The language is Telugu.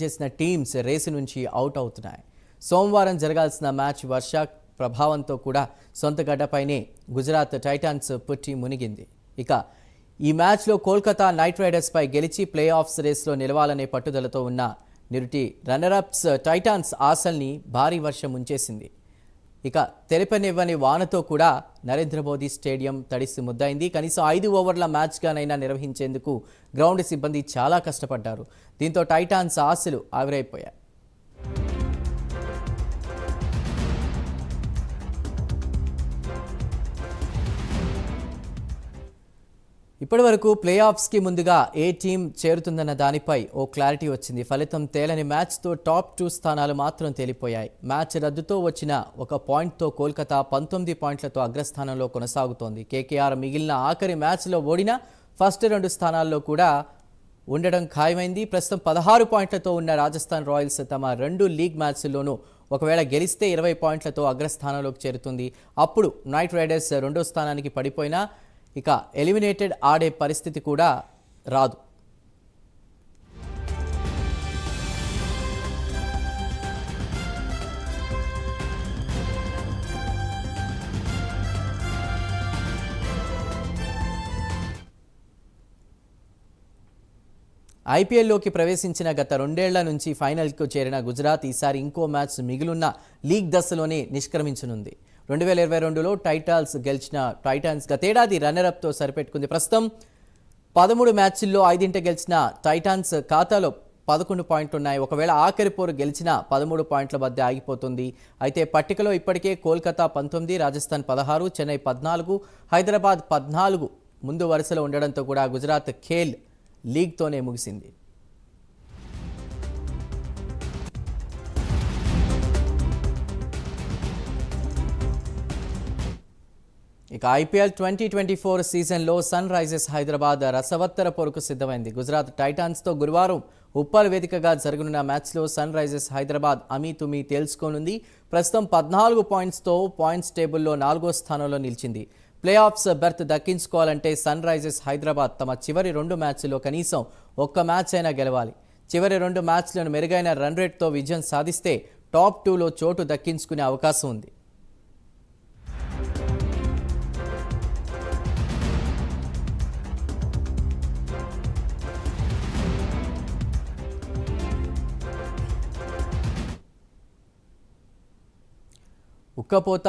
చేసిన టీమ్స్ రేసు నుంచి అవుట్ అవుతున్నాయి. సోమవారం జరగాల్సిన మ్యాచ్ వర్ష ప్రభావంతో కూడా సొంత గడ్డపైనే గుజరాత్ టైటాన్స్ పుట్టి మునిగింది. ఇక ఈ మ్యాచ్లో కోల్కతా నైట్ రైడర్స్పై గెలిచి ప్లే ఆఫ్స్ రేస్లో నిలవాలనే పట్టుదలతో ఉన్న నిరుటి రన్నరప్స్ టైటాన్స్ ఆశల్ని భారీ వర్షం ముంచేసింది. ఇక తెరపనివ్వని వానతో కూడా నరేంద్ర మోదీ స్టేడియం తడిసి ముద్దయింది. కనీసం 5 ఓవర్ల మ్యాచ్గానైనా నిర్వహించేందుకు గ్రౌండ్ సిబ్బంది చాలా కష్టపడ్డారు. దీంతో టైటాన్స్ ఆశలు ఆవిరైపోయాయి. ఇప్పటి వరకు ప్లే ఆఫ్స్కి ముందుగా ఏ టీం చేరుతుందన్న దానిపై ఓ క్లారిటీ వచ్చింది. ఫలితం తేలని మ్యాచ్తో టాప్ 2 స్థానాలు మాత్రం తేలిపోయాయి. మ్యాచ్ రద్దుతో వచ్చిన ఒక పాయింట్తో కోల్కతా 19 పాయింట్లతో అగ్రస్థానంలో కొనసాగుతోంది. కేకేఆర్ మిగిలిన ఆఖరి మ్యాచ్లో ఓడినా ఫస్ట్ 2 స్థానాల్లో కూడా ఉండడం ఖాయమైంది. ప్రస్తుతం 16 పాయింట్లతో ఉన్న రాజస్థాన్ రాయల్స్ తమ 2 లీగ్ మ్యాచ్ల్లోనూ ఒకవేళ గెలిస్తే 20 పాయింట్లతో అగ్రస్థానంలోకి చేరుతుంది. అప్పుడు నైట్ రైడర్స్ 2వ స్థానానికి పడిపోయినా ఇక ఎలిమినేటెడ్ ఆడే పరిస్థితి కూడా రాదు. ఐపీఎల్లోకి ప్రవేశించిన గత 2 ఏళ్ల నుంచి ఫైనల్కు చేరిన గుజరాత్ ఈసారి ఇంకో మ్యాచ్ మిగిలిన లీగ్ దశలోనే నిష్క్రమించనుంది. 2022లో టైటాన్స్ గెలిచిన టైటాన్స్ గతేడాది రన్నరప్తో సరిపెట్టుకుంది. ప్రస్తుతం 13 మ్యాచ్ల్లో 5 గెలిచిన టైటాన్స్ ఖాతాలో 11 పాయింట్లు ఉన్నాయి. ఒకవేళ ఆఖరి పోరు గెలిచిన 13 పాయింట్ల వద్ద ఆగిపోతుంది. అయితే పట్టికలో ఇప్పటికే కోల్కతా 19, రాజస్థాన్ 16, చెన్నై 14, హైదరాబాద్ 14 ముందు వరుసలో ఉండడంతో కూడా గుజరాత్ ఖేల్ లీగ్తోనే ముగిసింది. ఇక ఐపీఎల్ 2024 సీజన్లో సన్ రైజర్స్ హైదరాబాద్ రసవత్తర పోరుకు సిద్ధమైంది. గుజరాత్ టైటాన్స్తో గురువారం ఉప్పల్ వేదికగా జరగనున్న మ్యాచ్లో సన్ రైజర్స్ హైదరాబాద్ అమీతుమీ తేల్చుకోనుంది. ప్రస్తుతం 14 పాయింట్స్తో పాయింట్స్ టేబుల్లో 4వ స్థానంలో నిలిచింది. ప్లే ఆఫ్స్ బెర్త్ దక్కించుకోవాలంటే సన్ రైజర్స్ హైదరాబాద్ తమ చివరి 2 మ్యాచ్ల్లో కనీసం ఒక్క మ్యాచ్ అయినా గెలవాలి. చివరి 2 మ్యాచ్లను మెరుగైన రన్ రేట్తో విజయం సాధిస్తే టాప్ 2లో చోటు దక్కించుకునే అవకాశం ఉంది. ఉక్కపోత